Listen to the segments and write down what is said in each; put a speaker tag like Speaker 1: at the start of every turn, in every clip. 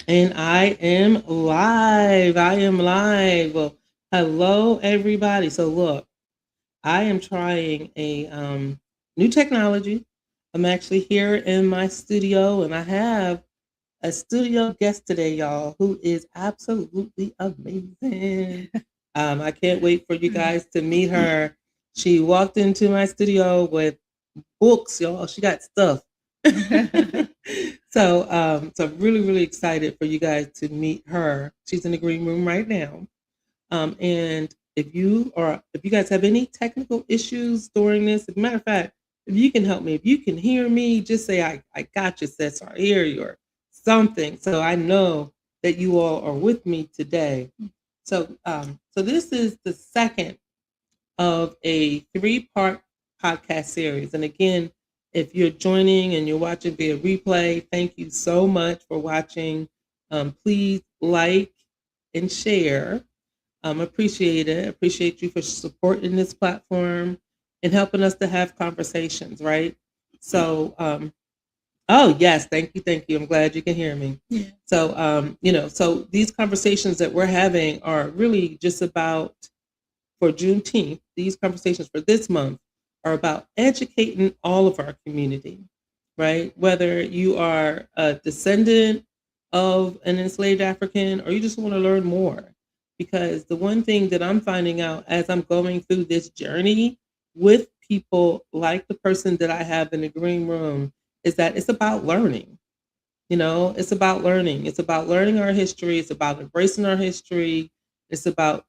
Speaker 1: And I am live. I am live. Well, hello everybody. So look, I am trying a new technology. I'm actually here in my studio, and I have a studio guest today, y'all, who is absolutely amazing. I can't wait for you guys to meet her. She walked into my studio with books, y'all. She got stuff. So I'm really, really excited for you guys to meet her. She's in the green room right now. And if you guys have any technical issues during this, as a matter of fact, if you can help me, if you can hear me, just say I got you, sis, or I hear you, or something, so I know that you all are with me today. So this is the second of a three-part podcast series. And again, if you're joining and you're watching via replay, thank you so much for watching. Please like and share. Appreciate it. Appreciate you for supporting this platform and helping us to have conversations, right? So, oh yes, thank you. I'm glad you can hear me. Yeah. So these conversations that we're having are really just about for Juneteenth. These conversations for this month are about educating all of our community, right? Whether you are a descendant of an enslaved African or you just want to learn more. Because the one thing that I'm finding out as I'm going through this journey with people like the person that I have in the green room is that it's about learning. It's about learning. It's about learning our history. It's about embracing our history. It's about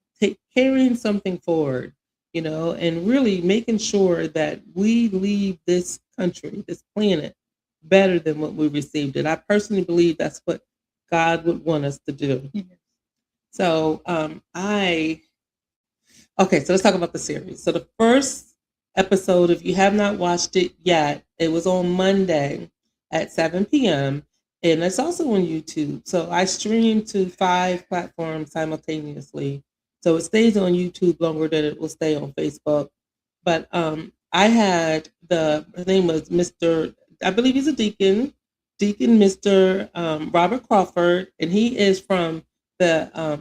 Speaker 1: carrying something forward, and really making sure that we leave this country, this planet, better than what we received it. I personally believe that's what God would want us to do. Yes. Okay, so let's talk about the series. So the first episode, if you have not watched it yet, it was on Monday at 7 p.m. And it's also on YouTube. So I stream to 5 platforms simultaneously. So it stays on YouTube longer than it will stay on Facebook. But I had his name was I believe he's a Deacon Mr. Robert Crawford, and he is from the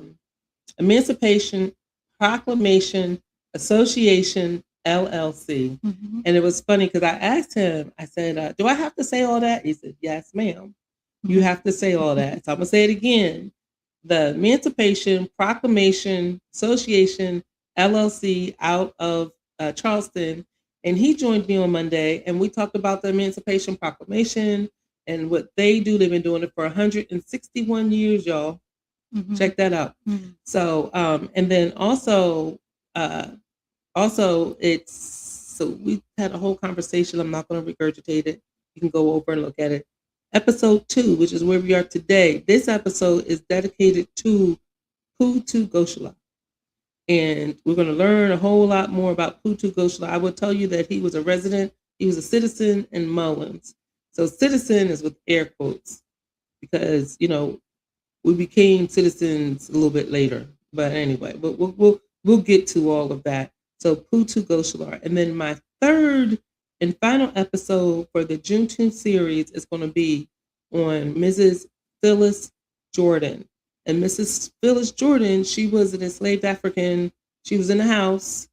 Speaker 1: Emancipation Proclamation Association LLC. Mm-hmm. And it was funny because I asked him, I said, do I have to say all that? He said, yes, ma'am. You have to say all that. So I'm going to say it again. The Emancipation Proclamation Association LLC out of Charleston. And he joined me on Monday and we talked about the Emancipation Proclamation and what they do. They've been doing it for 161 years, y'all. Mm-hmm. Check that out. Mm-hmm. So, and then also we had a whole conversation. I'm not going to regurgitate it. You can go over and look at it. Episode 2, which is where we are today. This episode is dedicated to Poo Too Gooshular. And we're going to learn a whole lot more about Poo Too Gooshular. I will tell you that he was a citizen in Mullins. So citizen is with air quotes because, we became citizens a little bit later. But anyway, we'll get to all of that. So Poo Too Gooshular. And then my third and final episode for the Juneteenth series is going to be on Mrs. Phyllis Jordan. And Mrs. Phyllis Jordan, she was an enslaved African. She was in the house.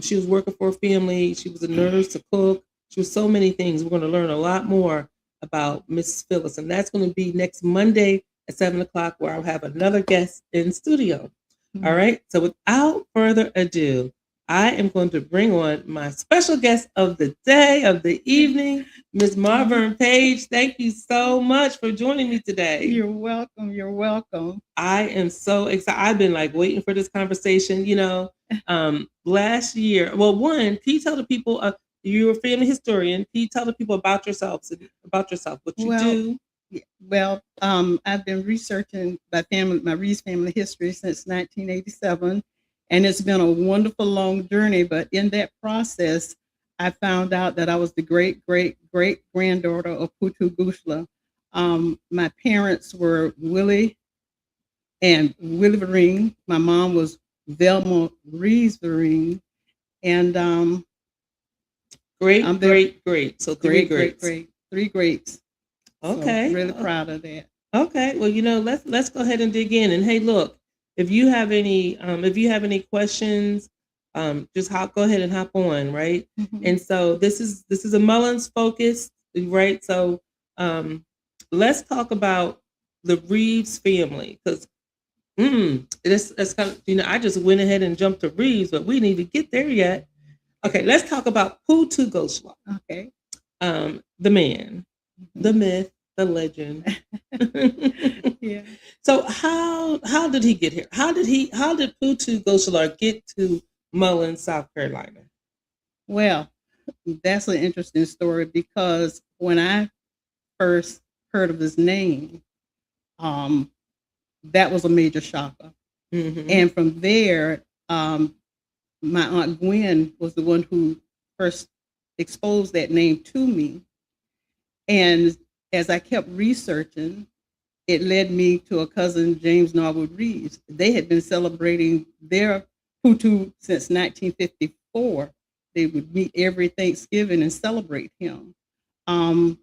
Speaker 1: She was working for a family. She was a nurse, a cook. She was so many things. We're going to learn a lot more about Mrs. Phyllis. And that's going to be next Monday at 7 o'clock, where I'll have another guest in studio. Mm-hmm. All right. So without further ado, I am going to bring on my special guest of the day, of the evening, Ms. Marverne Page. Thank you so much for joining me today.
Speaker 2: You're welcome. You're welcome.
Speaker 1: I am so excited. I've been waiting for this conversation, last year. Well, can you tell the people, you're a family historian. Can you tell the people about yourself, what you do?
Speaker 2: Well, I've been researching my Reaves Family History since 1987, and it's been a wonderful long journey. But in that process, I found out that I was the great granddaughter of Poo Too Gooshular. My parents were Willie and Willie Vereen. My mom was Velma Reaves Vereen, and
Speaker 1: great. So three greats.
Speaker 2: Three greats.
Speaker 1: Okay.
Speaker 2: So really proud of that.
Speaker 1: Okay, well, let's go ahead and dig in. And hey, look, if you have any questions, just go ahead and hop on, right?
Speaker 2: Mhm.
Speaker 1: And so this is a Mullins focus, right? So let's talk about the Reaves family because that's kind of I just went ahead and jumped to Reaves, but we need to get there yet. Okay, let's talk about Poo Too Gooshular,
Speaker 2: Okay.
Speaker 1: the man, the
Speaker 2: Mhm.
Speaker 1: myth, the legend.
Speaker 2: Yeah.
Speaker 1: So how did he get here? How did Poo Too Gooshular get to Mullins, South Carolina?
Speaker 2: Well, that's an interesting story because when I first heard of his name, um, that was a major shocker.
Speaker 1: Mm-hmm.
Speaker 2: And from there, my aunt Gwen was the one who first exposed that name to me. And as I kept researching, it led me to a cousin, James Norwood Reeves. They had been celebrating their Hutu since 1954. They would meet every Thanksgiving and celebrate him. Um,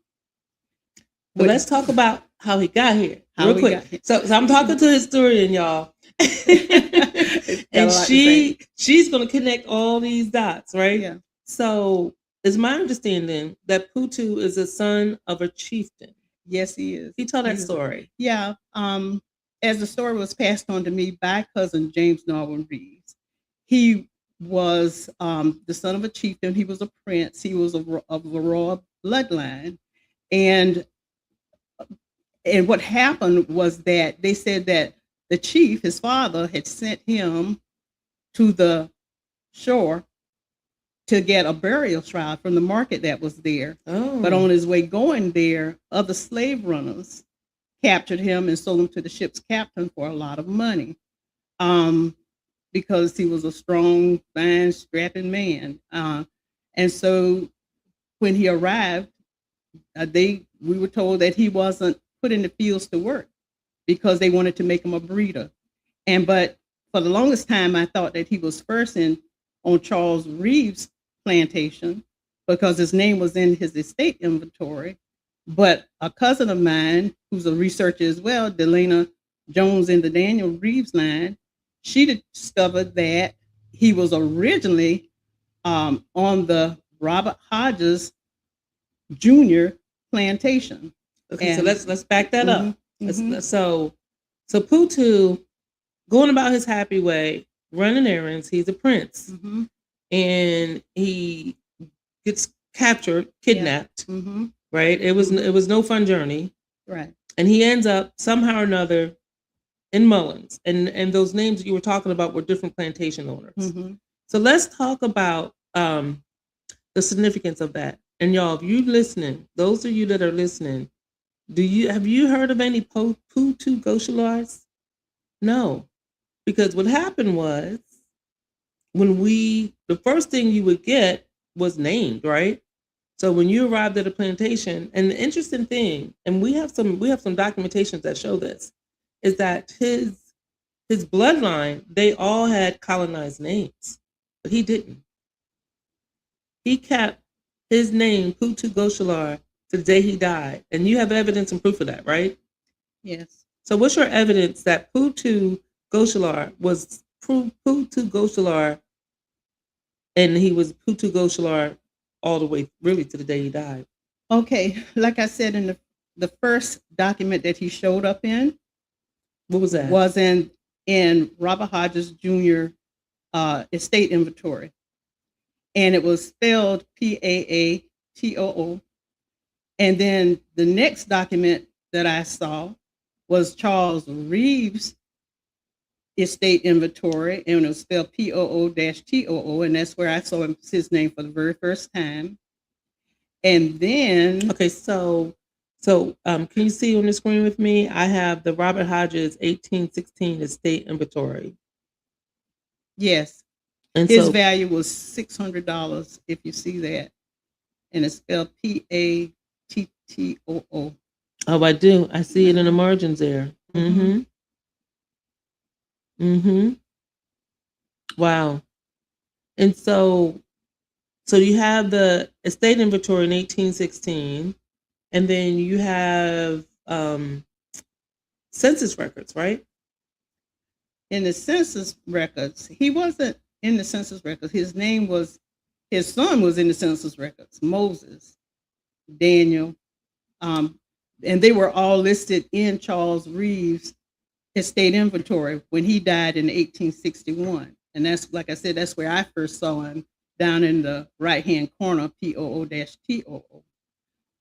Speaker 1: But
Speaker 2: with
Speaker 1: let's talk about how he got here
Speaker 2: how
Speaker 1: real
Speaker 2: we got
Speaker 1: quick.
Speaker 2: here.
Speaker 1: So I'm talking to a historian, y'all.
Speaker 2: It's got
Speaker 1: And
Speaker 2: a lot to say.
Speaker 1: she's going to connect all these dots, right?
Speaker 2: Yeah.
Speaker 1: So it's my understanding that Putu is a son of a chieftain.
Speaker 2: Yes, he is.
Speaker 1: Can you tell that
Speaker 2: He's-
Speaker 1: story?
Speaker 2: Yeah. As the story was passed on to me by cousin James Norwood Reeves, he was the son of a chieftain. He was a prince. He was of the royal bloodline, and what happened was that they said that the chief, his father, had sent him to the shore to get a burial shroud from the market that was there. But
Speaker 1: Oh.
Speaker 2: on his way going there, other slave runners captured him and sold him to the ship's captain for a lot of money, because he was a strong, fine, strapping man. And so when he arrived, we were told that he wasn't put in the fields to work because they wanted to make him a breeder. But for the longest time, I thought that he was first on Charles Reeves' plantation because his name was in his estate inventory. But a cousin of mine, who's a researcher as well, Delana Jones in the Daniel Reeves line, she discovered that he was originally on the Robert Hodges Jr. plantation.
Speaker 1: Okay, so let's back that up.
Speaker 2: Mhm.
Speaker 1: So Putu going about his happy way, running errands. He's a prince,
Speaker 2: Mhm.
Speaker 1: and he gets captured, kidnapped.
Speaker 2: Mhm.
Speaker 1: Right? It was no fun journey,
Speaker 2: Right.
Speaker 1: and he ends up somehow or another in Mullins, and those names that you were talking about were different plantation owners.
Speaker 2: Mhm.
Speaker 1: So let's talk about the significance of that. And y'all, if you listening, those of you that are listening, have you heard of any Poo Too Goshulars? No, because what happened was the first thing you would get was named, right? So when you arrived at a plantation, and the interesting thing, and we have some documentations that show this, is that his bloodline, they all had colonized names, but he didn't. He kept his name, Poo Too Goshullar, to the day he died. And you have evidence and proof of that, right?
Speaker 2: Yes.
Speaker 1: So what's your evidence that Poo Too Goshullar was Poo Too Goshullar, and he was Poo Too Goshullar all the way really to the day he died?
Speaker 2: Okay, like I said in the first document that he showed up in
Speaker 1: What was that?
Speaker 2: was in Robert Hodges Jr. Estate inventory, and it was spelled Paatoo. And then the next document that I saw was Charles Reeves' estate inventory, and it was spelled Poo-Too, and that's where I saw his name for the very first time. And then
Speaker 1: Okay, so can you see on the screen with me? I have the Robert Hodges 1816 estate inventory.
Speaker 2: yes,
Speaker 1: And
Speaker 2: his
Speaker 1: so
Speaker 2: value was $600 if you see that, and it's spelled Pattoo.
Speaker 1: oh, I do. I see it in the margins there. Mm-hmm. Mm-hmm. Wow. And so you have the estate inventory in 1816, and then you have census records, right?
Speaker 2: In the census records, he wasn't in the census records. His son was in the census records, Moses, Daniel, and they were all listed in Charles Reaves' estate inventory when he died in 1861. And that's, like I said, that's where I first saw him, down in the right-hand corner, POO-TOO.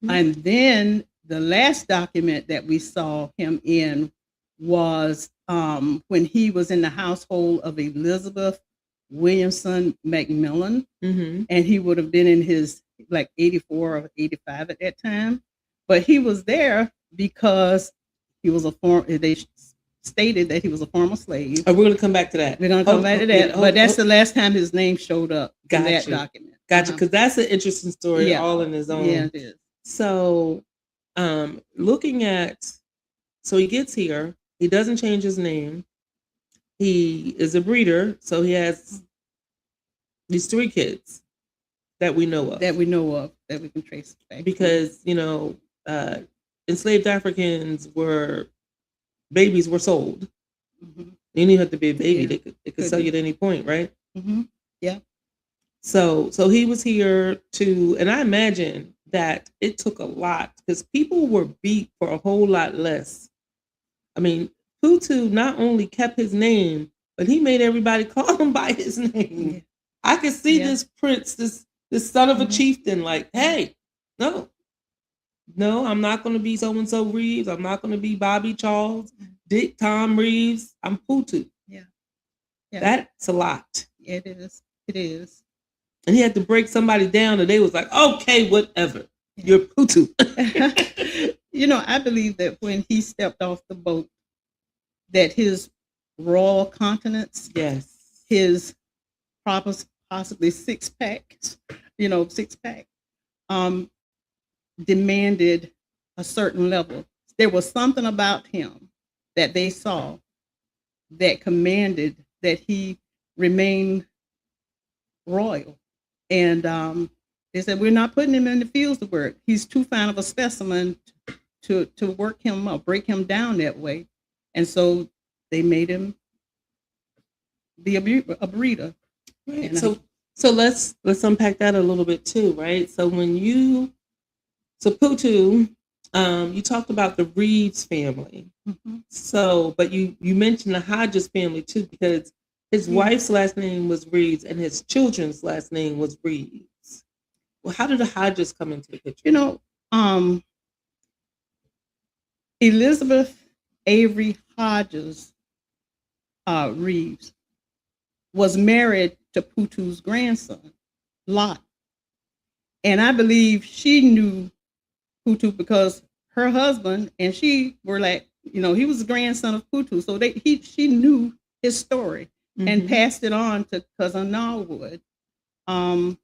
Speaker 2: And then the last document that we saw him in was when he was in the household of Elizabeth Williamson Macmillan, and he would have been in his like 84 or 85 at that time. But he was there because he was they stated that he was a former slave.
Speaker 1: Oh, we're going to come back to that.
Speaker 2: We're going to come back to that. But that's the last time his name showed up in that document.
Speaker 1: Gotcha, because that's an interesting story all in his own.
Speaker 2: Yeah, it is.
Speaker 1: So looking at, so he gets here, he doesn't change his name. He is a breeder, so he has these 3 kids that we know of.
Speaker 2: That we can trace back.
Speaker 1: Because, enslaved Africans babies were sold. You didn't even have to be a baby. Yeah. They could sell you at any point, right?
Speaker 2: Yeah.
Speaker 1: So he was here and I imagine that it took a lot because people were beat for a whole lot less. I mean, Poo Too not only kept his name, but he made everybody call him by his name. Yeah. I could see this prince, this son of a chieftain, like, hey, no, I'm not going to be so-and-so Reaves. I'm not going to be Bobby Charles, Dick Tom Reaves. I'm Poo Too. Yeah. That's a lot.
Speaker 2: It is.
Speaker 1: And he had to break somebody down, and they was like, okay, whatever. Yeah. You're Poo Too.
Speaker 2: I believe that when he stepped off the boat, that his royal countenance, his possibly six-pack, demanded a certain level. There was something about him that they saw that commanded that he remain royal. And they said, we're not putting him in the fields to work. He's too fine of a specimen to work him up, break him down that way. And so they made him be a breeder.
Speaker 1: Right. So let's unpack that a little bit too, right? So Poo Too, you talked about the Reaves family. So, but you mentioned the Hodges family too, because his wife's last name was Reaves and his children's last name was Reaves. Well, how did the Hodges come into the picture?
Speaker 2: Elizabeth Avery Hodges Reaves was married to Poo Too's grandson, Lot. And I believe she knew Poo Too because her husband and she were like, he was the grandson of Poo Too. So she knew his story and passed it on to cousin Norwood. I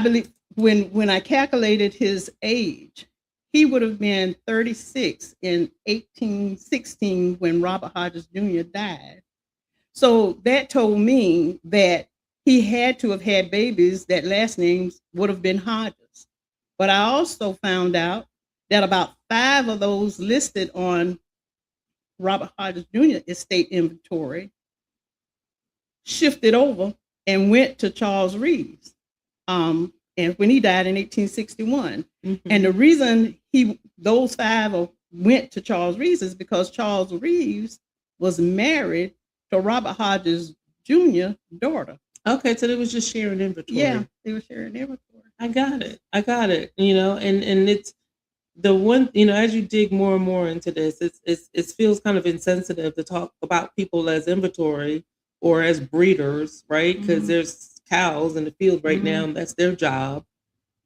Speaker 2: believe when I calculated his age, he would have been 36 in 1816 when Robert Hodges Jr. died. So that told me that he had to have had babies that last names would have been Hodges. But I also found out that about 5 of those listed on Robert Hodges Jr. estate inventory shifted over and went to Charles Reaves. And when he died in 1861. And the reason those 5 went to Charles Reaves is because Charles Reaves was married to Robert Hodges Jr. daughter.
Speaker 1: Okay, so they was just sharing inventory.
Speaker 2: Yeah, they were sharing inventory.
Speaker 1: I got it. And it's the one, as you dig more and more into this, it feels kind of insensitive to talk about people as inventory or as breeders, right? Because there's cows in the field right now, and that's their job,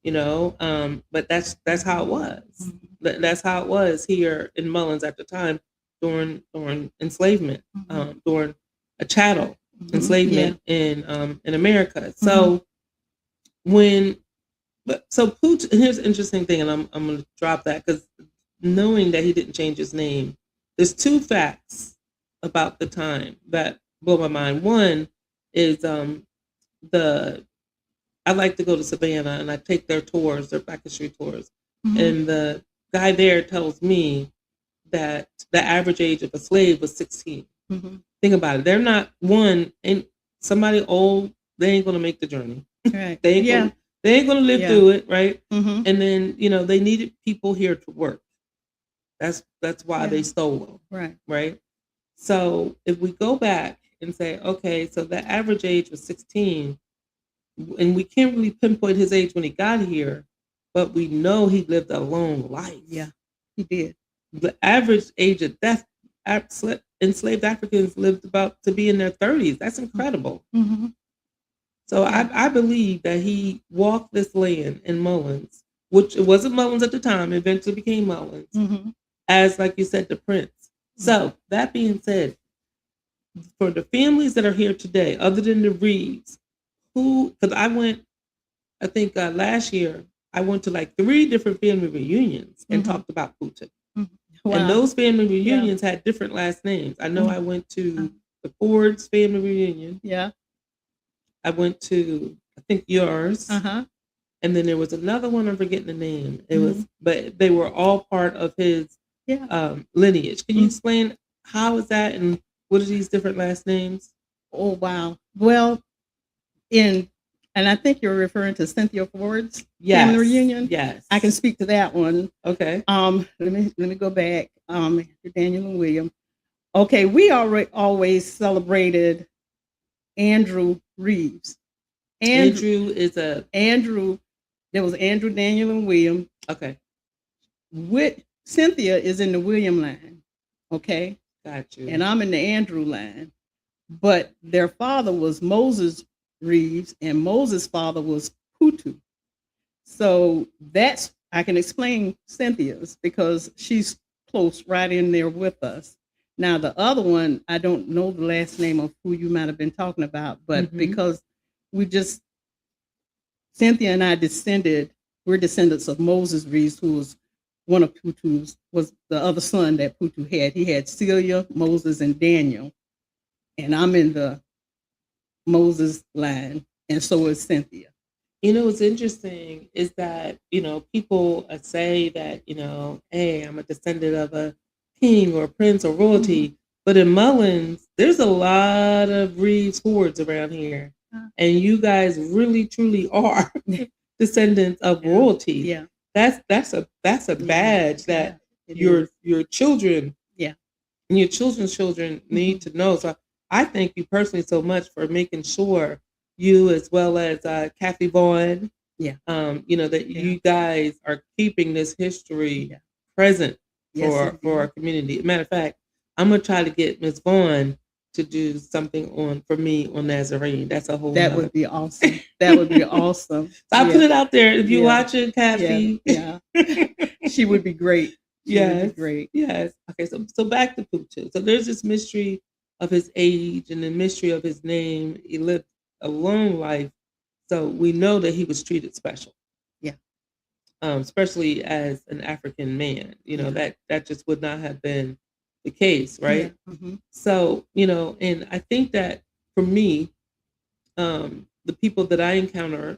Speaker 1: but that's how it was. That's how it was here in Mullins at the time during enslavement, during a chattel enslavement in America. So Poo Too, here's an interesting thing, and I'm going to drop that because knowing that he didn't change his name, there's 2 facts about the time that blow my mind. One is I like to go to Savannah and I take their tours, their Black History tours, and the guy there tells me that the average age of a slave was 16.
Speaker 2: Mm-hmm.
Speaker 1: Think about it. They're not one, and somebody old, they ain't gonna make the journey.
Speaker 2: Right.
Speaker 1: They ain't gonna live through it, right?
Speaker 2: Mm-hmm.
Speaker 1: And then they needed people here to work. That's why they stole them.
Speaker 2: Right.
Speaker 1: Right. So if we go back and say, okay, so the average age was 16, and we can't really pinpoint his age when he got here, but we know he lived a long life.
Speaker 2: Yeah, he did.
Speaker 1: The average age of death, enslaved Africans lived about to be in their 30s. That's incredible.
Speaker 2: Mm-hmm.
Speaker 1: So I believe that he walked this land in Mullins, which it wasn't Mullins at the time, eventually became Mullins, as, like you said, the prince. So that being said, for the families that are here today, other than the Reaves, because I think last year, I went to like 3 different family reunions and talked about Poo Too. Wow. And those family reunions had different last names. I know I went to the Ford's family reunion.
Speaker 2: Yeah.
Speaker 1: I went to, I think, yours. And then there was another one, I'm forgetting the name. It was, but they were all part of his lineage. Can you explain how is that and what are these different last names?
Speaker 2: Oh, wow. Well, and I think you're referring to Cynthia Ford's family reunion.
Speaker 1: Yes.
Speaker 2: I can speak to that one.
Speaker 1: Okay.
Speaker 2: Let me go back. To Daniel and William. Okay, we always celebrated Andrew Reaves.
Speaker 1: Andrew,
Speaker 2: there was Andrew, Daniel, and William.
Speaker 1: Okay.
Speaker 2: Cynthia is in the William line. Okay.
Speaker 1: Got you.
Speaker 2: And I'm in the Andrew line. But their father was Moses Reaves, and Moses' father was Poo Too. So I can explain Cynthia's because she's close right in there with us. Now, the other one, I don't know the last name of who you might have been talking about, but because Cynthia and I we're descendants of Moses Reaves, who was one of Poo Too's, was the other son that Poo Too had. He had Celia, Moses, and Daniel. And I'm in the Moses line, and so is Cynthia.
Speaker 1: What's interesting is that, people say that, hey, I'm a descendant of a king or a prince or royalty. But in Mullins, there's a lot of Reaves hordes around here. And you guys really, truly are descendants of royalty.
Speaker 2: Yeah.
Speaker 1: That's a badge that your children and your children's children need to know. So I thank you personally so much for making sure you, as well as Kathy Vaughn, that you guys are keeping this history present for our community. Matter of fact, I'm gonna try to get Ms. Vaughn to do something for me on Nazarene. That's a whole.
Speaker 2: That would be awesome. That would be awesome.
Speaker 1: So I put it out there. If you watch it, Kathy,
Speaker 2: she would be great.
Speaker 1: Yes, great. Yes. Okay. So back to Poo Too. So there's this mystery of his age and the mystery of his name. He lived a long life, so we know that he was treated special.
Speaker 2: Yeah.
Speaker 1: Especially as an African man, that just would not have been the case, right?
Speaker 2: Yeah.
Speaker 1: So, and I think that for me, the people that I encounter,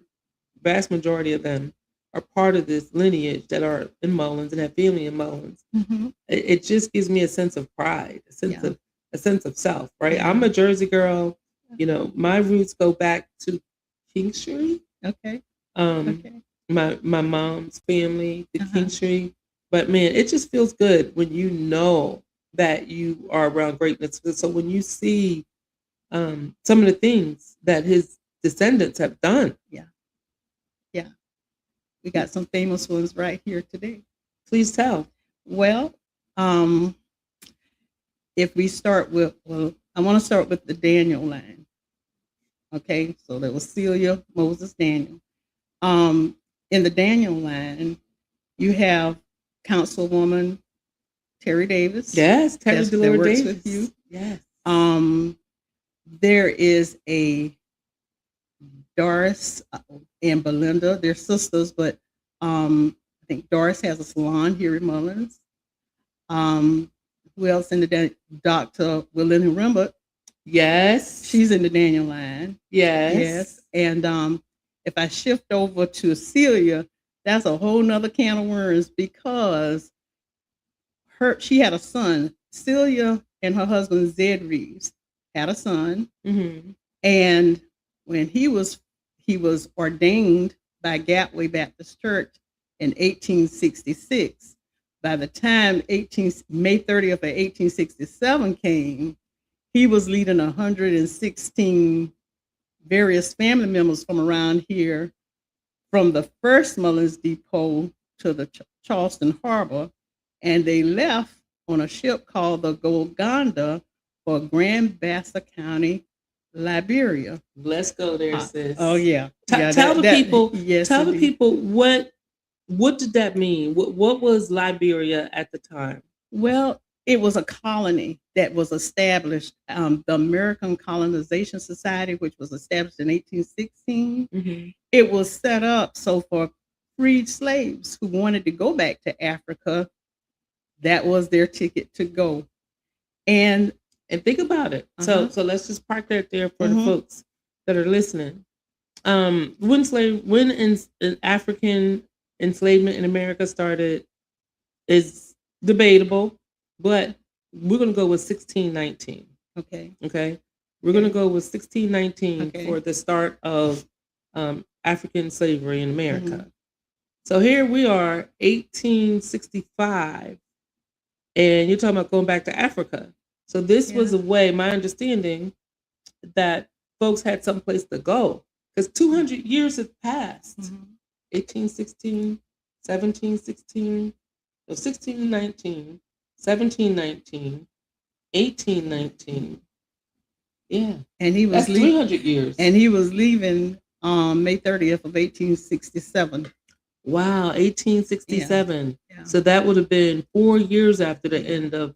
Speaker 1: vast majority of them are part of this lineage that are in Mullins and have family in Mullins. It just gives me a sense of pride, a sense of self, right? I'm a Jersey girl. My roots go back to Kingstree.
Speaker 2: Okay.
Speaker 1: My mom's family, the Kingstree. But man, it just feels good when you know that you are around greatness. So when you see some of the things that his descendants have done. Yeah.
Speaker 2: We got some famous ones right here today.
Speaker 1: Please tell.
Speaker 2: Well, if we start with, I want to start with the Daniel line. Okay, so there was Celia, Moses, Daniel. In the Daniel line, you have Councilwoman Terry Davis.
Speaker 1: Yes, Terry
Speaker 2: that works
Speaker 1: Davis.
Speaker 2: With you.
Speaker 1: Yes.
Speaker 2: There is a Doris and Belinda. They're sisters, but I think Doris has a salon here in Mullins. Who else in the Dr. William Rembert?
Speaker 1: Yes.
Speaker 2: She's in the Daniel line.
Speaker 1: Yes.
Speaker 2: And if I shift over to Celia, that's a whole nother can of worms because she had a son. Celia and her husband Zed Reaves had a son, and when he was ordained by Gateway Baptist Church in 1866. By the time May 30th of 1867 came, he was leading 116 various family members from around here, from the first Mullins depot to the Charleston Harbor, and they left on a ship called the Golconda for Grand Bassa County, Liberia.
Speaker 1: Let's go there, sis.
Speaker 2: Oh yeah.
Speaker 1: Tell the people. Yes, tell the people what did that mean? What was Liberia at the time?
Speaker 2: Well, it was a colony that was established. The American Colonization Society, which was established in 1816, it was set up so for freed slaves who wanted to go back to Africa, that was their ticket to go. And
Speaker 1: think about it. So let's just park that there for the folks that are listening. When African enslavement in America started is debatable, but we're going to go with 1619. Okay. We're going to go with 1619 for the start of African slavery in America. So here we are, 1865, and you're talking about going back to Africa. So this was a way, my understanding, that folks had someplace to go, because 200 years have passed. 1816, 1716, 1619, 1719, 1819. Yeah.
Speaker 2: And he was
Speaker 1: 300 years.
Speaker 2: And he was leaving May 30th of 1867.
Speaker 1: Wow, 1867. Yeah. So that would have been 4 years after the end of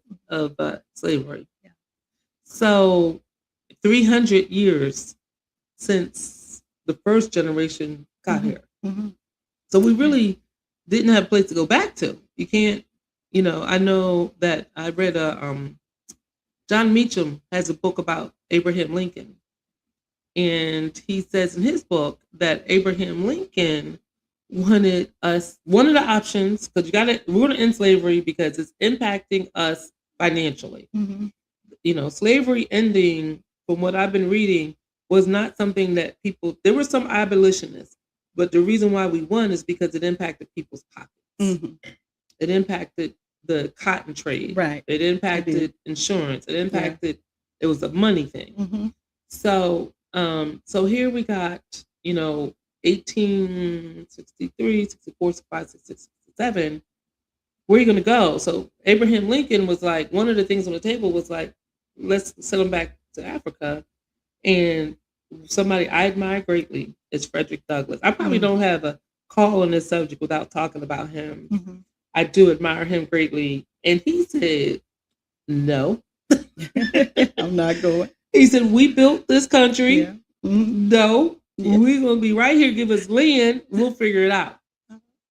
Speaker 1: slavery. Yeah. So 300 years since the first generation got here. So we really didn't have a place to go back to. You can't, I know that I read John Meacham has a book about Abraham Lincoln. And he says in his book that Abraham Lincoln wanted us, one of the options, because we're going to end slavery because it's impacting us financially. Slavery ending, from what I've been reading, was not something that there were some abolitionists, but the reason why we won is because it impacted people's pockets. It impacted the cotton trade. Right. It impacted insurance. It impacted, it was a money thing. So here we got, 1863, 64, 65, 66, 67. Where are you going to go? So Abraham Lincoln was like, one of the things on the table was like, let's send them back to Africa. And somebody I admire greatly is Frederick Douglass. I probably don't have a call on this subject without talking about him. I do admire him greatly. And he said, no.
Speaker 2: I'm not going.
Speaker 1: He said, we built this country. Yeah. No, we're going to be right here. Give us land. We'll figure it out.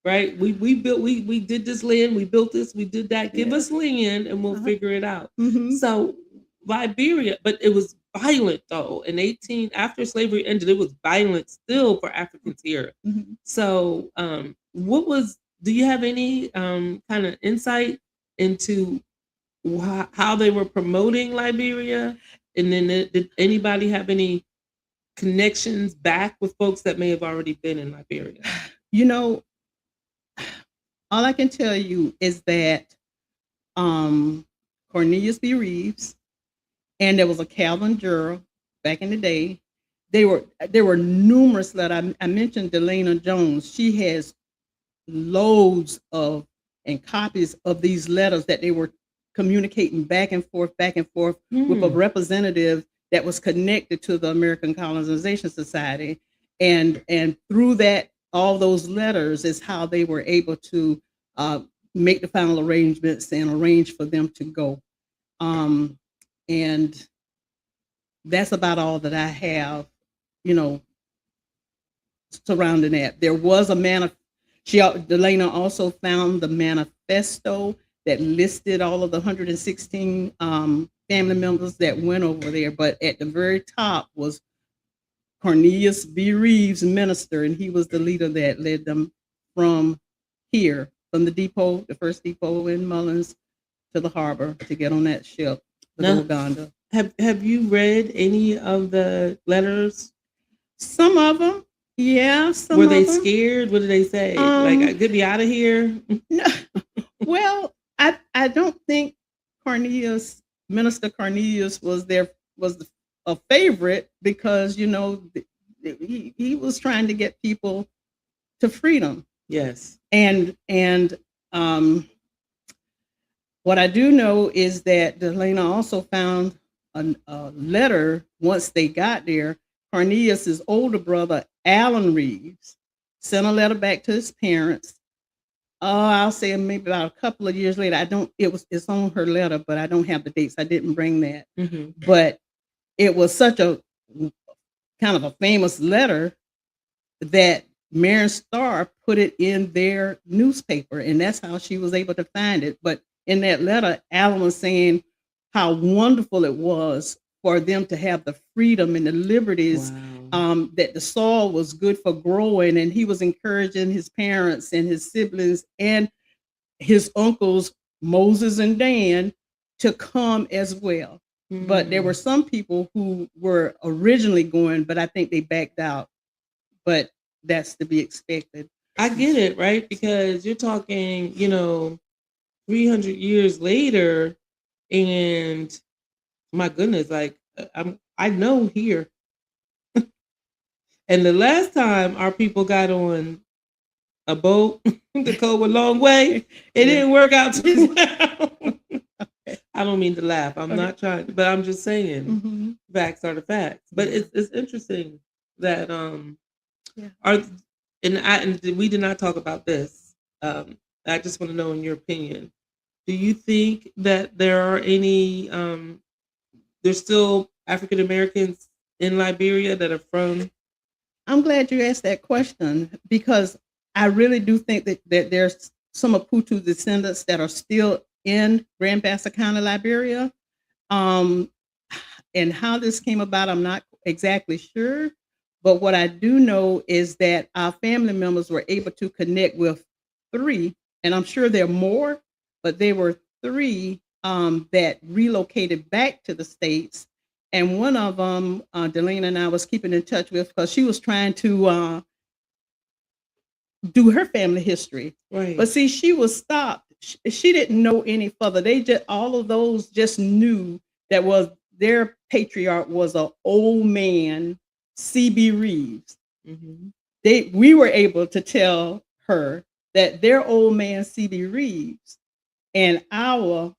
Speaker 1: Right? We did this land. We built this. We did that. Give us land and we'll figure it out. So Liberia, but it was violent though. After slavery ended, it was violent still for Africans here. So do you have any kind of insight into how they were promoting Liberia? And then did anybody have any connections back with folks that may have already been in Liberia?
Speaker 2: All I can tell you is that Cornelius B. Reaves, and there was a Calvin Juror back in the day. There were numerous letters. I mentioned Delana Jones. She has loads of and copies of these letters that they were communicating back and forth with a representative that was connected to the American Colonization Society. And through that, all those letters is how they were able to make the final arrangements and arrange for them to go. And that's about all that I have, surrounding that. There was a Delana also found the manifesto that listed all of the 116 family members that went over there. But at the very top was Cornelius B. Reaves, minister, and he was the leader that led them from here, from the depot, the first depot in Mullins, to the harbor to get on that ship, the
Speaker 1: Now,
Speaker 2: Golconda.
Speaker 1: have you read any of the letters?
Speaker 2: Some of them, yeah,
Speaker 1: Were
Speaker 2: some
Speaker 1: they
Speaker 2: of them.
Speaker 1: scared? What did they say? Like, I get me out of here.
Speaker 2: No, well, I don't think Cornelius, Minister Cornelius, a favorite because he was trying to get people to freedom.
Speaker 1: Yes.
Speaker 2: And what I do know is that Delana also found a letter once they got there. Cornelius's older brother, Alan Reaves, sent a letter back to his parents. I'll say maybe about a couple of years later. It's on her letter, but I don't have the dates. I didn't bring that.
Speaker 1: Mm-hmm.
Speaker 2: But it was such a kind of a famous letter that Marverne Starr put it in their newspaper, and that's how she was able to find it. But in that letter, Alan was saying how wonderful it was for them to have the freedom and the liberties, that the soil was good for growing, and he was encouraging his parents and his siblings and his uncles, Moses and Dan, to come as well. But there were some people who were originally going, but I think they backed out. But that's to be expected.
Speaker 1: I get it, right? Because you're talking, 300 years later, and my goodness, like I know here. And the last time our people got on a boat to go a long way, it didn't work out too well. I don't mean to laugh. I'm not trying, but I'm just saying facts are the facts. But it's interesting that and we did not talk about this. I just want to know in your opinion. Do you think that there are any there's still African Americans in Liberia that are from?
Speaker 2: I'm glad you asked that question because I really do think that there's some of Poo Too's descendants that are still in Grand Bassa County, Liberia. And how this came about, I'm not exactly sure. But what I do know is that our family members were able to connect with 3, and I'm sure there are more, but there were 3 that relocated back to the States. And one of them, Delana and I was keeping in touch with because she was trying to do her family history.
Speaker 1: Right.
Speaker 2: But see, she was stopped. She didn't know any further. All of those just knew that was their patriarch was an old man, C.B. Reaves. We were able to tell her that their old man, C.B. Reaves, and our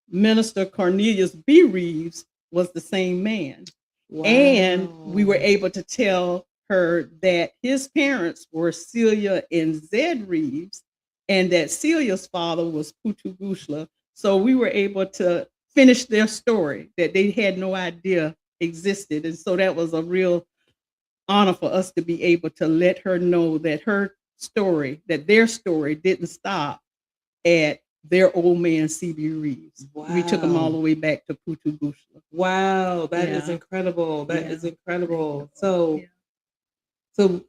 Speaker 2: minister Cornelius B. Reaves was the same man. Wow. And we were able to tell her that his parents were Celia and Zed Reaves, and that Celia's father was Poo Too Gooshular. So we were able to finish their story that they had no idea existed. And so that was a real honor for us to be able to let her know that their story didn't stop at their old man, C.B. Reaves. Wow. We took them all the way back to Poo Too Gooshular.
Speaker 1: Wow, that is incredible. That is incredible. So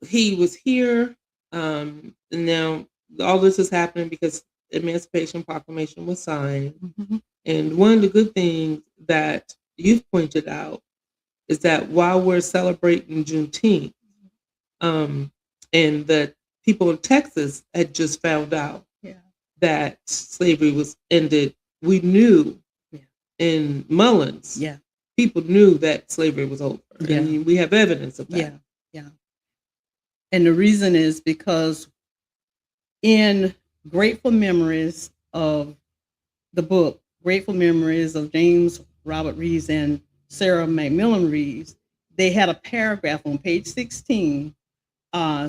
Speaker 1: he was here, and now all this is happening because Emancipation Proclamation was signed. And one of the good things that you've pointed out is that while we're celebrating Juneteenth, and the people in Texas had just found out that slavery was ended, we knew in Mullins, people knew that slavery was over. And we have evidence of that.
Speaker 2: And the reason is because in Grateful Memories of the book, Grateful Memories of James Robert Reaves and Sarah McMillan Reaves, they had a paragraph on page 16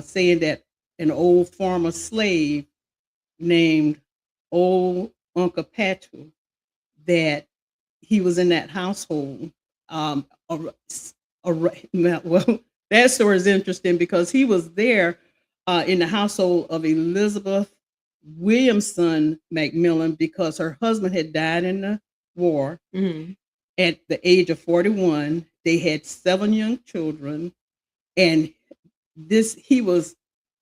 Speaker 2: saying that an old former slave named Old Uncle Patu, that he was in that household. Well, that story is interesting because he was there in the household of Elizabeth Williamson McMillan because her husband had died in the war. At the age of 41. They had 7 young children, and he was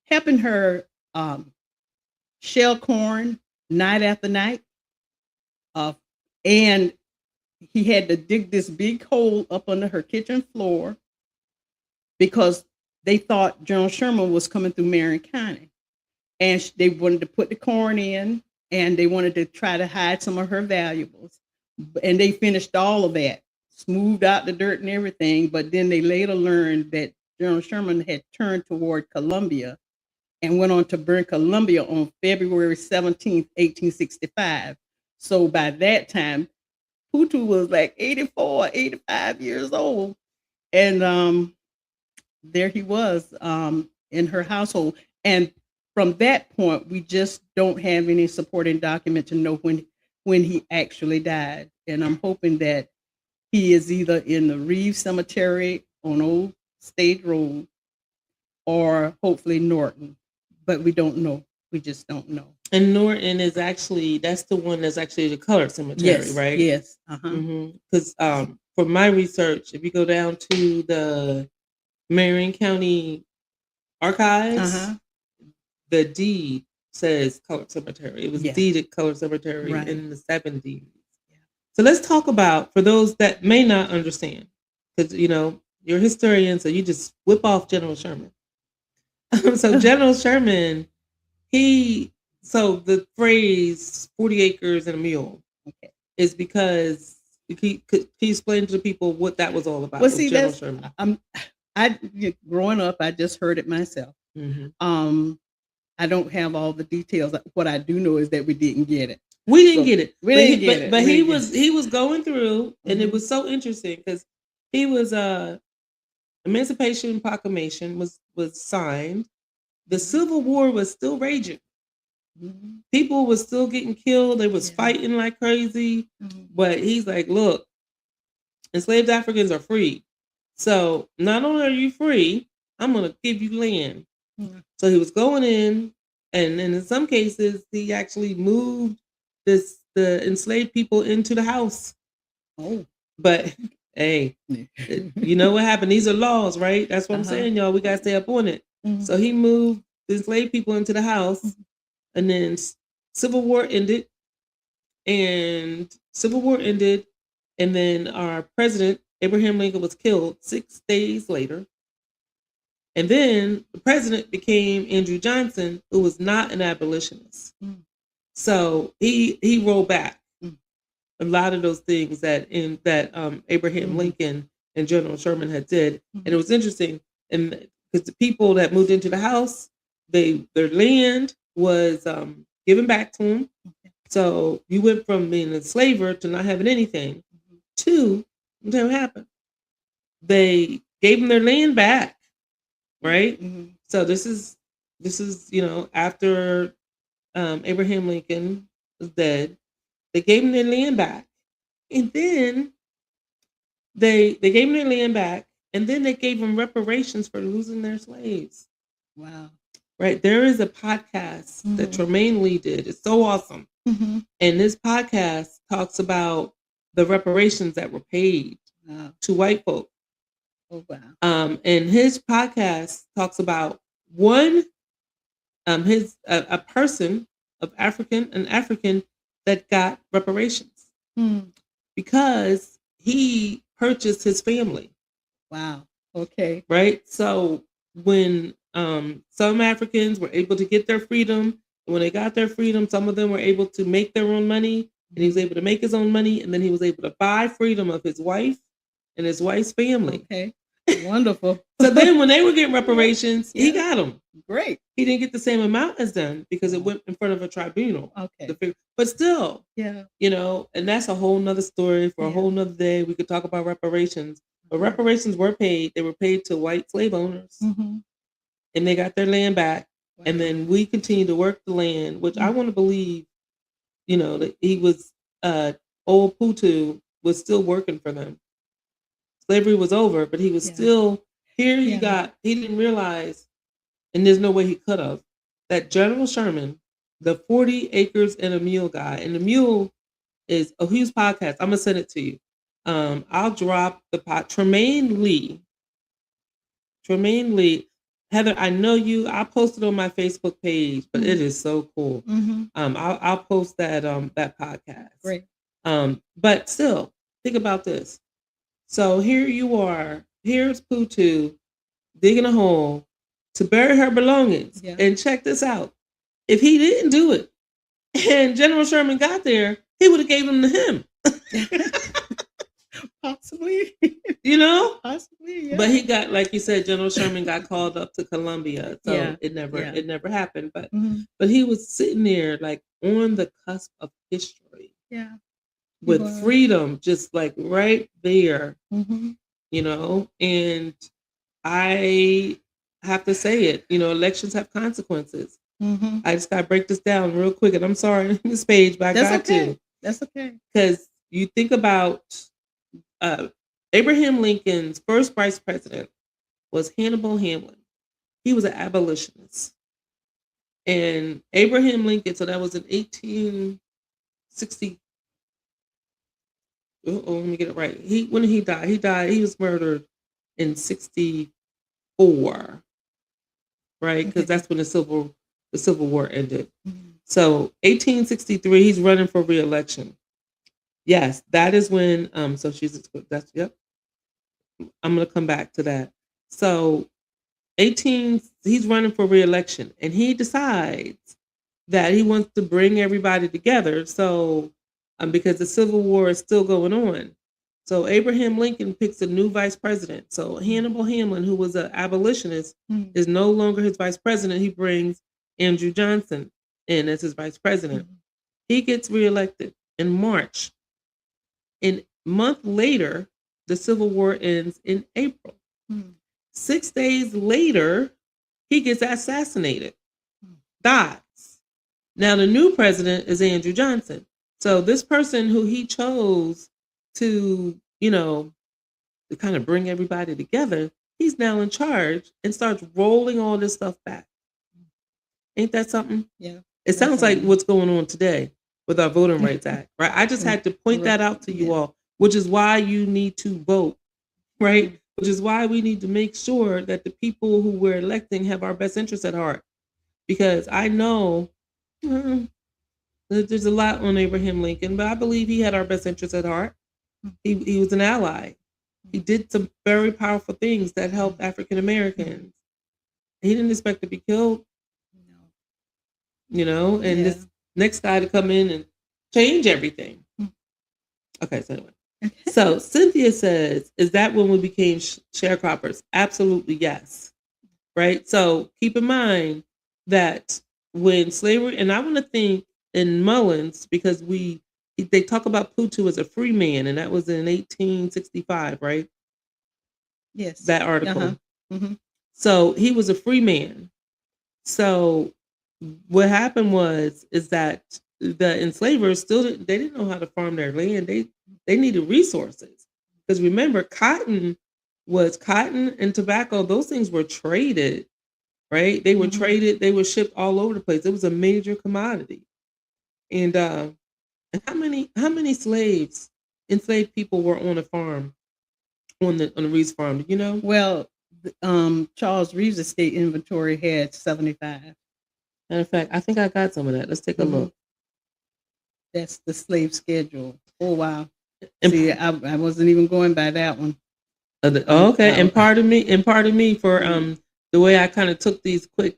Speaker 2: helping her shell corn night after night. Uh, and he had to dig this big hole up under her kitchen floor because they thought General Sherman was coming through Marion County. And they wanted to put the corn in, and they wanted to try to hide some of her valuables. And they finished all of that, smoothed out the dirt and everything. But then they later learned that General Sherman had turned toward Columbia and went on to burn Columbia on February 17th, 1865. So by that time, Poo Too was like 84, 85 years old. And there he was in her household. And from that point, we just don't have any supporting document to know when he actually died. And I'm hoping that he is either in the Reaves Cemetery on Old State Road or hopefully Norton. But we don't know. We just don't know.
Speaker 1: And Norton is actually, that's the one that's actually the colored cemetery,
Speaker 2: Yes,
Speaker 1: right?
Speaker 2: yes.
Speaker 1: Because for my research, if you go down to the Marion County Archives, the deed says colored cemetery. It was deeded colored cemetery in the 70s. So let's talk about, for those that may not understand, because you're a historian, so you just whip off General Sherman. So General Sherman, so the phrase 40 acres and a mule is because, can you explain to the people what that was all about?
Speaker 2: Well, see,
Speaker 1: General Sherman.
Speaker 2: Growing up, I just heard it myself. I don't have all the details. What I do know is that we didn't get it.
Speaker 1: We didn't get it.
Speaker 2: We didn't get it.
Speaker 1: But he was going through, and it was so interesting because he was Emancipation Proclamation was signed. The Civil War was still raging. People were still getting killed. They was fighting like crazy. But he's like, look, enslaved Africans are free. So not only are you free, I'm going to give you land. So he was going in, and in some cases, he actually moved the enslaved people into the house. But hey, you know what happened? These are laws, right? That's what I'm saying, y'all. We got to stay up on it. So he moved the enslaved people into the house, and then Civil War ended, and then our president, Abraham Lincoln, was killed 6 days later. And then the president became Andrew Johnson, who was not an abolitionist. So he rolled back a lot of those things that Abraham Lincoln and General Sherman had did. And it was interesting, and because the people that moved into the house, their land was given back to them. So you went from being a slaver to not having anything to what happened. They gave them their land back. Right. So this is after Abraham Lincoln was dead. They gave them their land back, and then they gave them their land back, and then they gave them reparations for losing their slaves.
Speaker 2: Wow.
Speaker 1: Right. There is a podcast that Tremaine Lee did. It's so awesome. And this podcast talks about the reparations that were paid to white folk.
Speaker 2: Oh, wow.
Speaker 1: And his podcast talks about a person of an African that got reparations because he purchased his family.
Speaker 2: Wow. Okay.
Speaker 1: Right. So when some Africans were able to get their freedom, when they got their freedom, some of them were able to make their own money, and he was able to make his own money, and then he was able to buy freedom of his wife and his wife's family.
Speaker 2: Okay. Wonderful.
Speaker 1: So then when they were getting reparations, he got them.
Speaker 2: Great.
Speaker 1: He didn't get the same amount as them because it went in front of a tribunal.
Speaker 2: Okay.
Speaker 1: But still,
Speaker 2: yeah,
Speaker 1: and that's a whole nother story for a whole nother day. We could talk about reparations. But reparations were paid. They were paid to white slave owners. And they got their land back. Wow. And then we continued to work the land, which I want to believe, that he was, old Poo Too was still working for them. Slavery was over, but he was still here. He didn't realize, and there's no way he could have, that General Sherman, the 40 acres and a mule guy, and the mule is a huge podcast. I'm gonna send it to you. I'll drop the Tremaine Lee. Heather, I know you. I'll post it on my Facebook page, but it is so cool. I'll post that podcast.
Speaker 2: Great.
Speaker 1: But still, think about this. So here you are. Here's Poo Too digging a hole to bury her belongings.
Speaker 2: Yeah.
Speaker 1: And check this out. If he didn't do it and General Sherman got there, he would have gave them to him.
Speaker 2: Possibly.
Speaker 1: You know?
Speaker 2: Possibly, yeah.
Speaker 1: But he got, like you said, General Sherman got called up to Columbia, so
Speaker 2: Yeah,
Speaker 1: it never happened. But
Speaker 2: Mhm.
Speaker 1: but he was sitting there like on the cusp of history
Speaker 2: Yeah.
Speaker 1: with
Speaker 2: was.
Speaker 1: freedom, just like right there,
Speaker 2: Mhm.
Speaker 1: you know. And I have to say it, you know, elections have consequences.
Speaker 2: Mhm.
Speaker 1: I just got to break this down real quick, and I'm sorry, Miss Page, but I
Speaker 2: That's
Speaker 1: got
Speaker 2: okay.
Speaker 1: to.
Speaker 2: That's okay.
Speaker 1: Because you think about Abraham Lincoln's first vice president was Hannibal Hamlin. He was an abolitionist. And Abraham Lincoln, so that was in 1860. Oh, let me get it right. When did he die? He was murdered in 64, right? Because that's when the Civil War ended.
Speaker 2: Mhm.
Speaker 1: So 1863, he's running for re-election. Yes, that is when so that's yep. I'm gonna come back to that. So he's running for re-election, and he decides that he wants to bring everybody together. So because the Civil War is still going on. So Abraham Lincoln picks a new vice president. So Hannibal Hamlin, who was an abolitionist, is no longer his vice president. He brings Andrew Johnson in as his vice president. He gets reelected in March. And a month later, the Civil War ends in April. 6 days later, he gets assassinated, dies. Now, the new president is Andrew Johnson. So this person who he chose to, you know, to kind of bring everybody together, he's now in charge and starts rolling all this stuff back. Ain't that something?
Speaker 2: Yeah.
Speaker 1: It sounds like what's going on today with our Voting Rights Act, right? I just had to point that out to you all, which is why you need to vote, right? Which is why we need to make sure that the people who we're electing have our best interests at heart. Because I know there's a lot on Abraham Lincoln, but I believe he had our best interests at heart. He was an ally. He did some very powerful things that helped African Americans. He didn't expect to be killed, you know, and this next guy to come in and change everything. Okay, so anyway. So Cynthia says, is that when we became sharecroppers? Absolutely, yes. Right? So keep in mind that when slavery, and I want to think in Mullins, because they talk about Poo Too as a free man, and that was in 1865, right?
Speaker 2: Yes.
Speaker 1: That article. So he was a free man. So what happened is that the enslavers they didn't know how to farm their land. They needed resources. Because remember, cotton and tobacco, those things were traded, right? They were traded, they were shipped all over the place. It was a major commodity. And how many enslaved people were on a farm, on the Reeves farm? Do you know?
Speaker 2: Well, Charles Reeves' estate inventory had 75.
Speaker 1: Matter of fact, I think I got some of that. Let's take a look.
Speaker 2: That's the slave schedule. Oh wow! See, I wasn't even going by that one.
Speaker 1: Okay, and pardon me for the way I kind of took these quick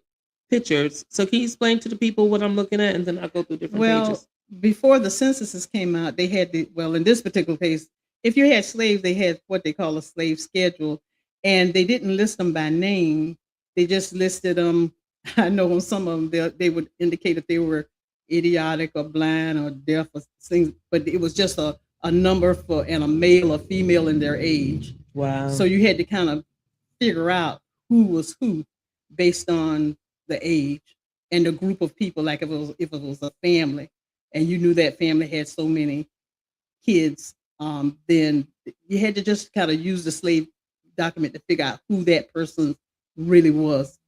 Speaker 1: pictures. So can you explain to the people what I'm looking at, and then I'll go through different pages.
Speaker 2: Before the censuses came out, they had in this particular case, if you had slaves, they had what they call a slave schedule, and they didn't list them by name. They just listed them. I know on some of them they would indicate if they were idiotic or blind or deaf or things, but it was just a number for and a male or female in their age.
Speaker 1: Wow.
Speaker 2: So you had to kind of figure out who was who based on the age and the group of people. Like if it was a family, and you knew that family had so many kids, then you had to just kind of use the slave document to figure out who that person really was.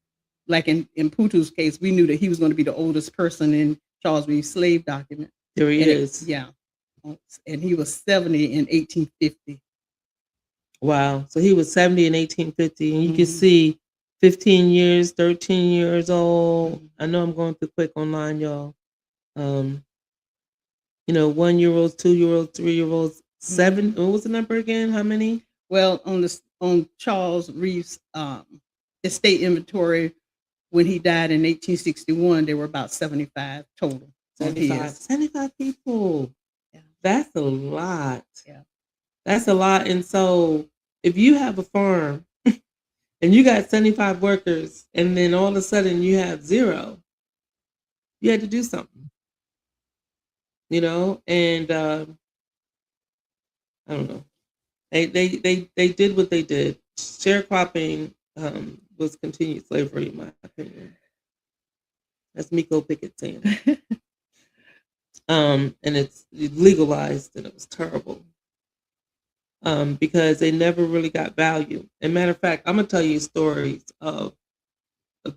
Speaker 2: Like in Poo Too's case, we knew that he was going to be the oldest person in Charles Reeves' slave document.
Speaker 1: There he is.
Speaker 2: And he was 70 in 1850.
Speaker 1: Wow. So he was 70 in 1850, and you can see 15 years, 13 years old. I know I'm going too quick online, y'all. 1-year-olds, 2-year-olds, 3-year-olds, 7. What was the number again? How many?
Speaker 2: Well, on Charles Reaves' estate inventory, when he died in 1861, there were about 75 total.
Speaker 1: 75 people.
Speaker 2: Yeah.
Speaker 1: That's a lot.
Speaker 2: Yeah.
Speaker 1: That's a lot. And so if you have a farm and you got 75 workers and then all of a sudden you have 0, you had to do something. And I don't know. They did what they did. Sharecropping was continued slavery, in my opinion. That's Miko Pickett saying. And it's legalized, and it was terrible. Because they never really got value. And matter of fact, I'm gonna tell you stories of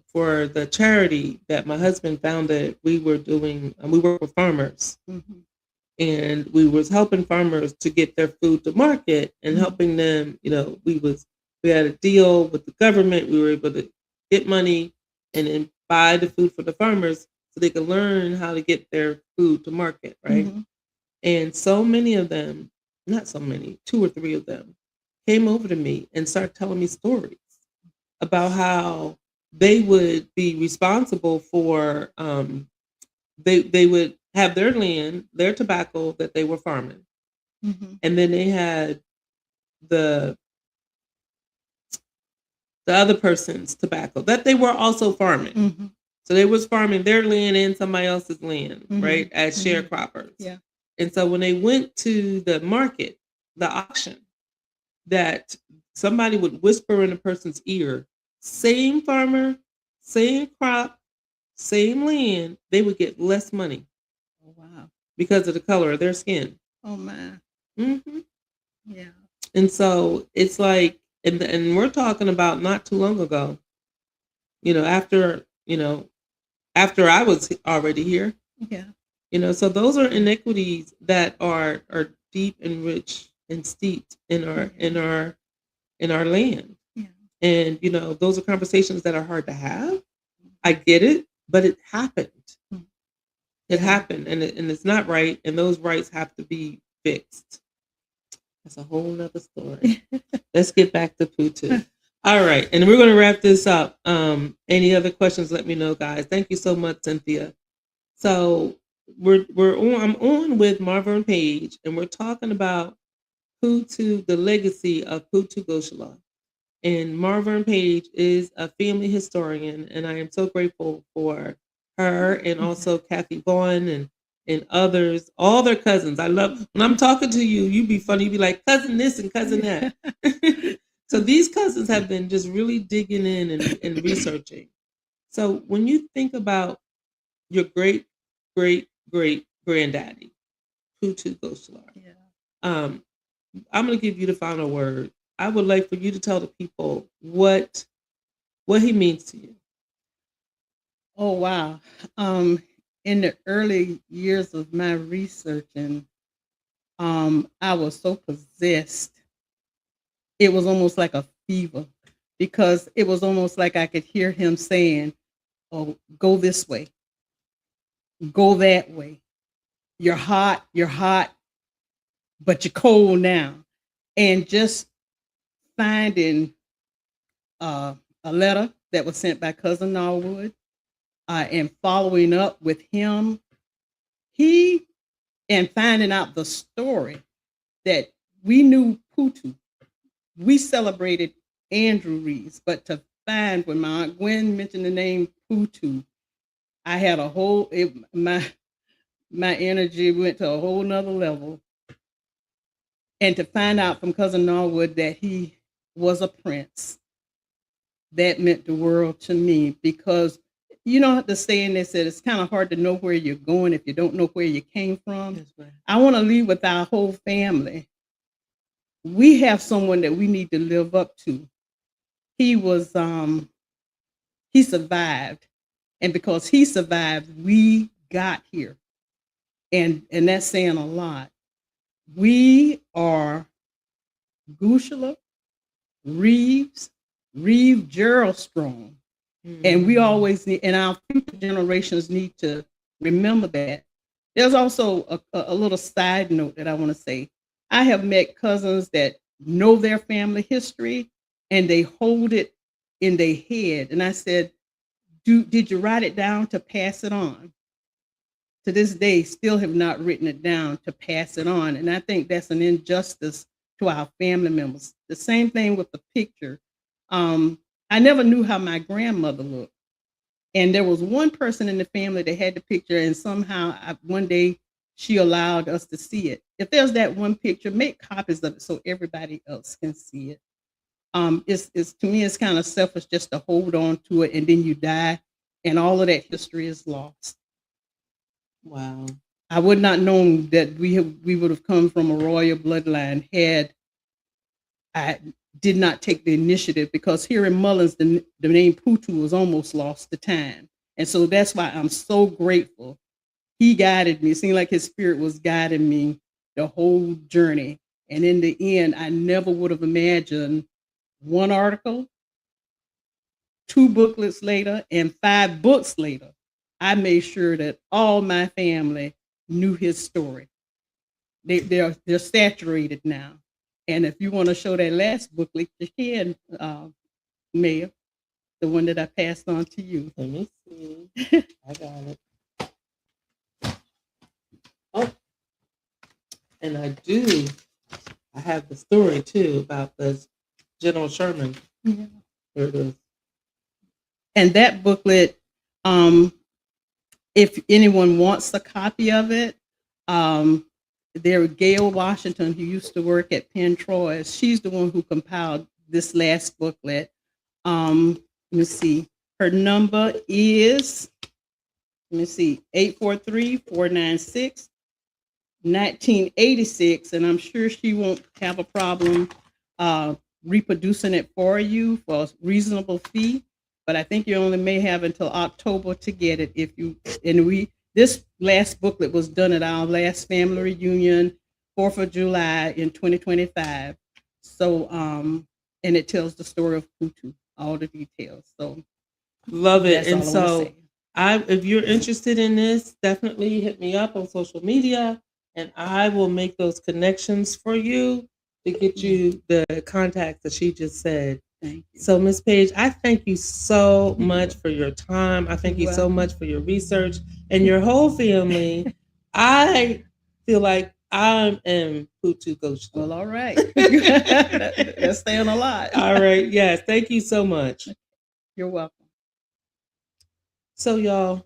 Speaker 1: for the charity that my husband founded. We work with farmers, and we was helping farmers to get their food to market and helping them. We had a deal with the government. We were able to get money and then buy the food for the farmers so they could learn how to get their food to market, right? And so many of them, not so many, 2 or 3 of them, came over to me and started telling me stories about how they would be responsible for, they would have their land, their tobacco that they were farming. And then they had the other person's tobacco that they were also farming. So they was farming their land and somebody else's land, right, as sharecroppers.
Speaker 2: Yeah.
Speaker 1: And so when they went to the market, the auction, that somebody would whisper in a person's ear, same farmer, same crop, same land, they would get less money.
Speaker 2: Oh, wow.
Speaker 1: Because of the color of their skin.
Speaker 2: Oh, man. Yeah.
Speaker 1: And so it's like, and we're talking about not too long ago, after I was already here.
Speaker 2: Yeah.
Speaker 1: So those are inequities that are deep and rich and steeped in our land. Yeah. And those are conversations that are hard to have. I get it, but it happened. It happened, and it's not right, and those rights have to be fixed. That's a whole nother story. Let's get back to Poo Too. All right, and we're going to wrap this up. Any other questions, let me know, guys. Thank you so much, Cynthia. So I'm on with Marverne Page, and we're talking about Poo Too, the legacy of Poo Too Gooshular. And Marverne Page is a family historian, and I am so grateful for her and also Kathy Vaughn and others, all their cousins. I love when I'm talking to you, you be funny, you be like cousin this and cousin that. So these cousins have been just really digging in and researching. So when you think about your great granddaddy, Poo Too Gooshular, I'm going to give you the final word. I would like for you to tell the people what he means to you.
Speaker 2: Oh, wow. In the early years of my researching, I was so possessed. It was almost like a fever because it was almost like I could hear him saying, oh, go this way, go that way. You're hot, but you're cold now. And just finding a letter that was sent by Cousin Norwood and following up with him, and finding out the story that we knew Poo Too. We celebrated Andrew Reaves, but to find when my Aunt Gwen mentioned the name Poo Too, I had my energy went to a whole nother level. And to find out from Cousin Norwood that he was a prince, that meant the world to me because the saying that said it's kind of hard to know where you're going if you don't know where you came from. That's right. I want to leave with our whole family. We have someone that we need to live up to. He survived. And because he survived, we got here. And that's saying a lot. We are Gooshular, Reaves Gerald Strong. And we always need, and our future generations need to remember that There's also a little side note that I want to say. I have met cousins that know their family history and they hold it in their head. And I said, did you write it down to pass it on? To this day, still have not written it down to pass it on. And I think that's an injustice to our family members. The same thing with the picture. I never knew how my grandmother looked. And there was one person in the family that had the picture, and somehow one day she allowed us to see it. If there's that one picture, make copies of it so everybody else can see it. It's to me, it's kind of selfish just to hold on to it and then you die, and all of that history is lost.
Speaker 1: Wow.
Speaker 2: I would not know that we would have come from a royal bloodline had I did not take the initiative, because here in Mullins, the name Poo Too was almost lost to time. And so that's why I'm so grateful. He guided me. It seemed like his spirit was guiding me the whole journey. And in the end, I never would have imagined one article, 2 booklets later, and 5 books later, I made sure that all my family knew his story. They're saturated now. And if you want to show that last booklet, you can, Mayor, the one that I passed on to you.
Speaker 1: Let me see. I got it. Oh, and I have the story too about the General Sherman.
Speaker 2: Yeah.
Speaker 1: There it is.
Speaker 2: And that booklet, if anyone wants a copy of it, there, Gail Washington, who used to work at Penn Troy, she's the one who compiled this last booklet. Let me see. Her number is, 843-496-1986. And I'm sure she won't have a problem reproducing it for you for a reasonable fee. But I think you only may have until October to get it. This last booklet was done at our last family reunion, 4th of July in 2025. So, and it tells the story of Poo Too, all the details. So,
Speaker 1: love it. And so, if you're interested in this, definitely hit me up on social media, and I will make those connections for you to get you the contacts that she just said.
Speaker 2: Thank you.
Speaker 1: So, Ms. Page, I thank you so much for your time. I thank you so much for your research and your whole family. I feel like I am Poo Too Gooshular.
Speaker 2: Well, all right. That's staying alive.
Speaker 1: All right. Yes. Thank you so much.
Speaker 2: You're welcome.
Speaker 1: So, y'all,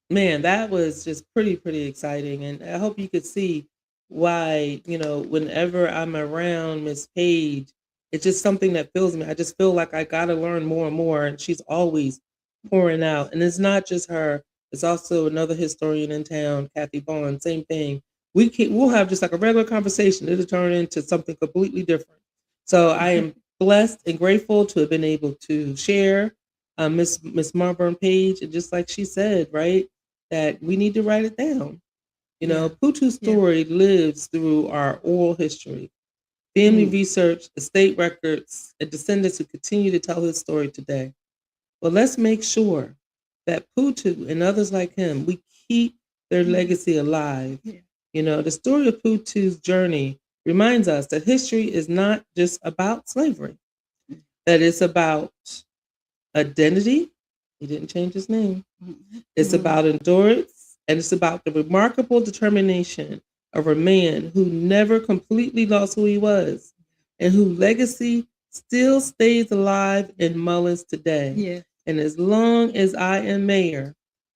Speaker 1: man, that was just pretty exciting. And I hope you could see why, whenever I'm around Miss Page, it's just something that fills me. I just feel like I got to learn more and more. And she's always pouring out. And it's not just her. It's also another historian in town, Kathy Bond. Same thing. We'll have just like a regular conversation. It'll turn into something completely different. So I am blessed and grateful to have been able to share Miss Marverne Page. And just like she said, right, that we need to write it down. Poo Too's story lives through our oral history, family research, estate records, and descendants who continue to tell his story today. Well, let's make sure that Poo Too and others like him, we keep their legacy alive. The story of Poo Too's journey reminds us that history is not just about slavery, that it's about identity. He didn't change his name. It's about endurance, and it's about the remarkable determination of a man who never completely lost who he was, and whose legacy still stays alive in Mullins today.
Speaker 2: Yeah.
Speaker 1: And as long as I am mayor,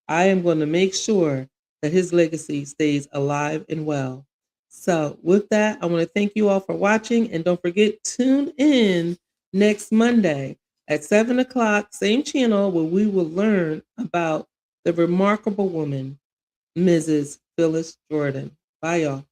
Speaker 1: I am going to make sure that his legacy stays alive and well. So with that, I want to thank you all for watching, and don't forget, tune in next Monday at 7 o'clock, same channel, where we will learn about the remarkable woman, Mrs. Phyllis Jordan. Bye, y'all.